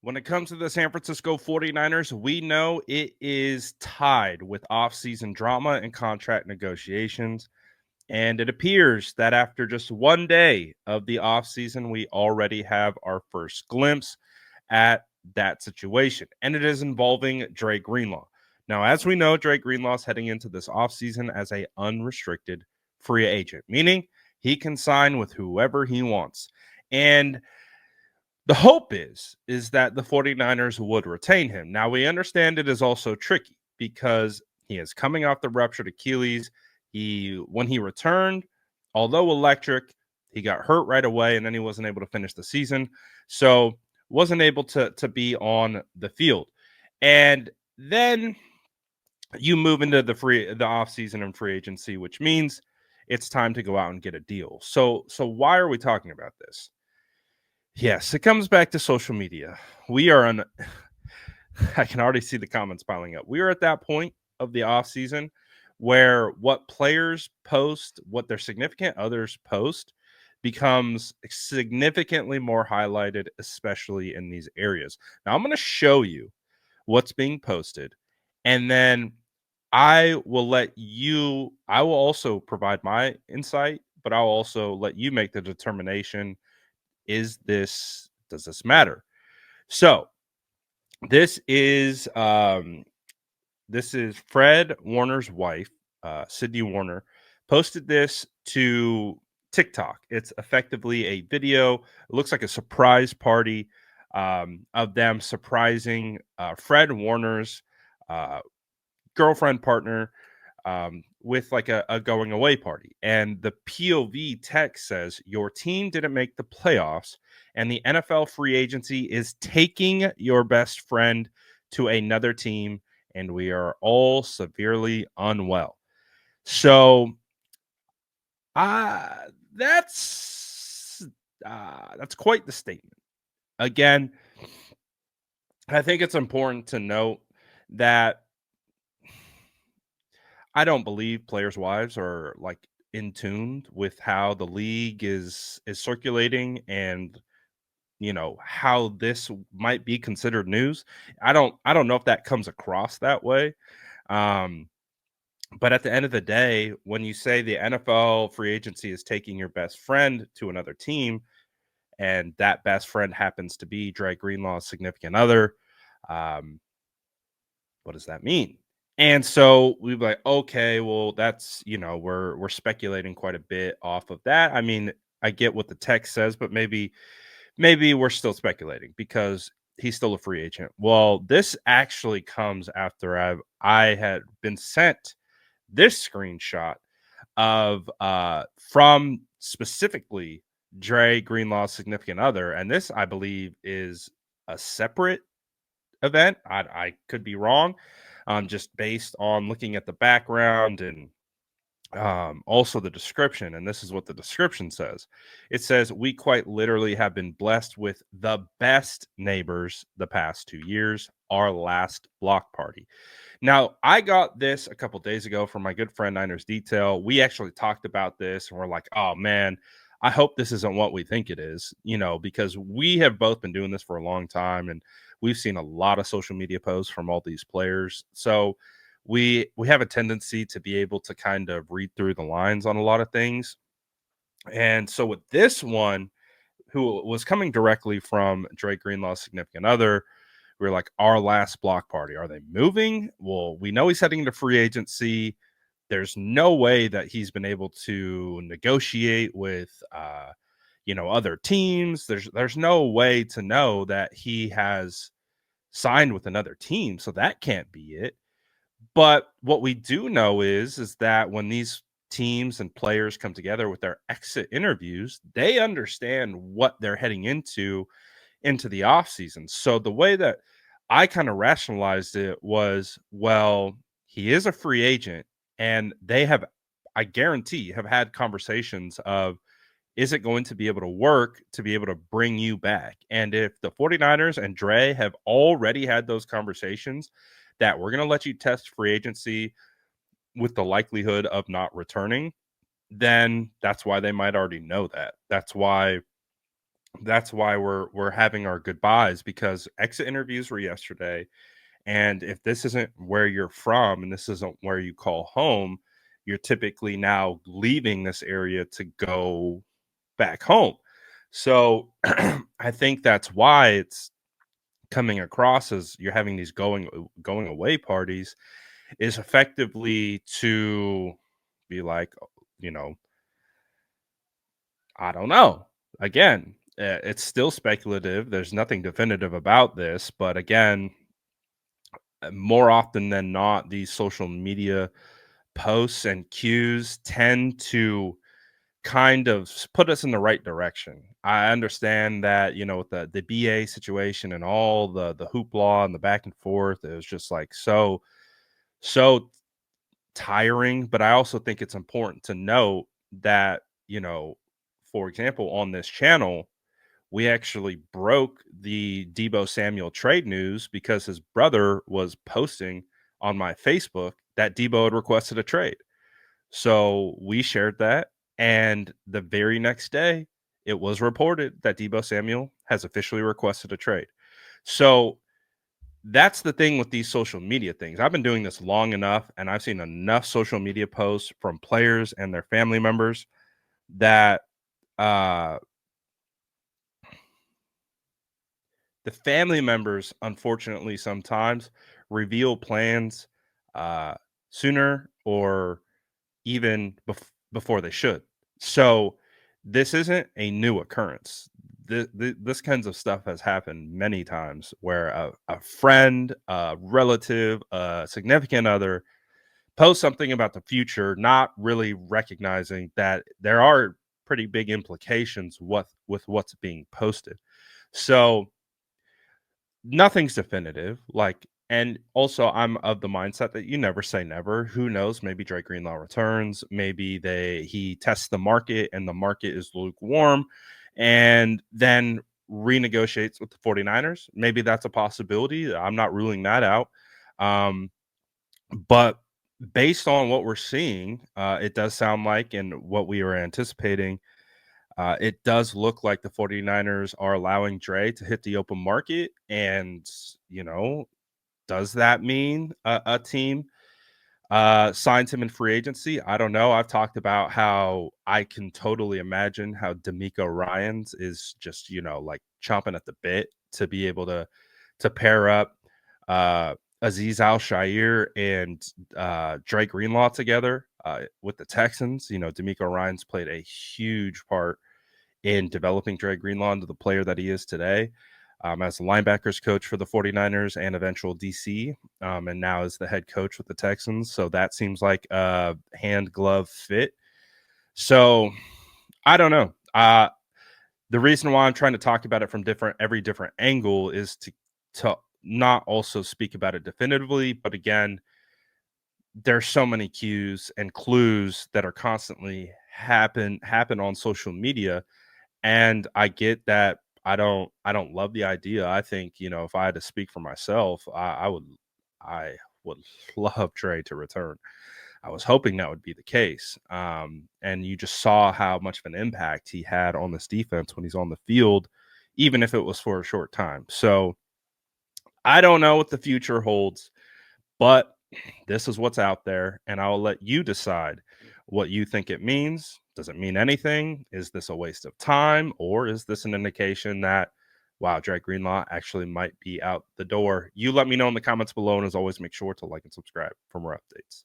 When it comes to the San Francisco 49ers, we know it is tied with offseason drama and contract negotiations. And it appears that after just one day of the offseason, we already have our first glimpse at that situation. And it is involving Dre Greenlaw. Now, as we know, Dre Greenlaw is heading into this offseason as a unrestricted free agent, meaning he can sign with whoever he wants. And the hope is that the 49ers would retain him. Now, we understand it is also tricky because he is coming off the ruptured Achilles. When he returned, although electric, he got hurt right away, and then he wasn't able to finish the season. So wasn't able to be on the field. And then you move into the offseason and free agency, which means it's time to go out and get a deal. So why are we talking about this? Yes, it comes back to social media. We are on I can already see the comments piling up. We are at that point of the offseason where what players post, what their significant others post, becomes significantly more highlighted, especially in these areas. Now, I'm going to show you what's being posted, and then I will also provide my insight, but I'll also let you make the determination. Does this matter? So this is Fred Warner's wife, Sydney Warner, posted this to TikTok. It's effectively a video. It looks like a surprise party of them surprising Fred Warner's uh, girlfriend partner with like a going away party. And the POV text says, "Your team didn't make the playoffs, and the NFL free agency is taking your best friend to another team, and we are all severely unwell." So uh, that's that's quite the statement. Again, I think it's important to note that I don't believe players' wives are like in tune with how the league is circulating and how this might be considered news. I don't know if that comes across that way. Um, but at the end of the day, when you say the NFL free agency is taking your best friend to another team, and that best friend happens to be Dre Greenlaw's significant other, um, what does that mean? And so we'd be like, okay, well, that's we're speculating quite a bit off of that. I mean, I get what the text says, but maybe we're still speculating because he's still a free agent. Well, this actually comes after I had been sent this screenshot of from specifically Dre Greenlaw's significant other, and this I believe is a separate event. I could be wrong, just based on looking at the background and also the description. And this is what the description says. It says, "We quite literally have been blessed with the best neighbors the past 2 years. Our last block party." Now, I got this a couple days ago from my good friend Niners Detail. We actually talked about this and we're like, oh man, I hope this isn't what we think it is, because we have both been doing this for a long time and we've seen a lot of social media posts from all these players. So we have a tendency to be able to kind of read through the lines on a lot of things. And so with this one, who was coming directly from Dre Greenlaw's significant other, we were like, our last block party. Are they moving? Well, we know he's heading to free agency. There's no way that he's been able to negotiate with other teams. There's no way to know that he has signed with another team. So that can't be it. But what we do know is that when these teams and players come together with their exit interviews, they understand what they're heading into the offseason. So the way that I kind of rationalized it was, well, he is a free agent and they have, I guarantee, have had conversations of, is it going to be able to work to be able to bring you back? And if the 49ers and Dre have already had those conversations that we're going to let you test free agency with the likelihood of not returning, then that's why they might already know that. That's why That's why we're having our goodbyes, because exit interviews were yesterday. And if this isn't where you're from and this isn't where you call home, you're typically now leaving this area to go back home. So I think that's why it's coming across as you're having these going away parties, is effectively to be like, you know, I don't know. Again, it's still speculative. There's nothing definitive about this, but again, more often than not, these social media posts and cues tend to kind of put us in the right direction. I understand that, with the BA situation and all the hoopla and the back and forth, it was just like so tiring. But I also think it's important to note that, for example, on this channel, we actually broke the Deebo Samuel trade news because his brother was posting on my Facebook that Deebo had requested a trade. So we shared that. And the very next day, it was reported that Deebo Samuel has officially requested a trade. So that's the thing with these social media things. I've been doing this long enough, and I've seen enough social media posts from players and their family members that uh, the family members, unfortunately, sometimes reveal plans uh, sooner or even before they should. So this isn't a new occurrence. This kinds of stuff has happened many times where a friend, a relative, a significant other post something about the future, not really recognizing that there are pretty big implications with what's being posted. So nothing's definitive. Like, and also I'm of the mindset that you never say never. Who knows? Maybe Dre Greenlaw returns. Maybe he tests the market and the market is lukewarm and then renegotiates with the 49ers. Maybe that's a possibility. I'm not ruling that out. Um, but based on what we're seeing, it does sound like, and what we were anticipating, it does look like the 49ers are allowing Dre to hit the open market. And, does that mean a team signs him in free agency? I don't know. I've talked about how I can totally imagine how D'Amico Ryans is just, like chomping at the bit to be able to pair up uh, Aziz Al-Shaair and Dre Greenlaw together with the Texans. D'Amico Ryans played a huge part in developing Dre Greenlaw into the player that he is today, as the linebackers coach for the 49ers and eventual DC, and now is the head coach with the Texans. So that seems like a hand glove fit. So I don't know. The reason why I'm trying to talk about it from every different angle is to not also speak about it definitively, but again, there's so many cues and clues that are constantly happen on social media. And I get that I don't love the idea. I think, if I had to speak for myself, I would love Trey to return. I was hoping that would be the case. And you just saw how much of an impact he had on this defense when he's on the field, even if it was for a short time. So I don't know what the future holds, but this is what's out there, and I'll let you decide what you think it means. Does it mean anything? Is this a waste of time, or is this an indication that, wow, Drake Greenlaw actually might be out the door? You let me know in the comments below, and as always, make sure to like and subscribe for more updates.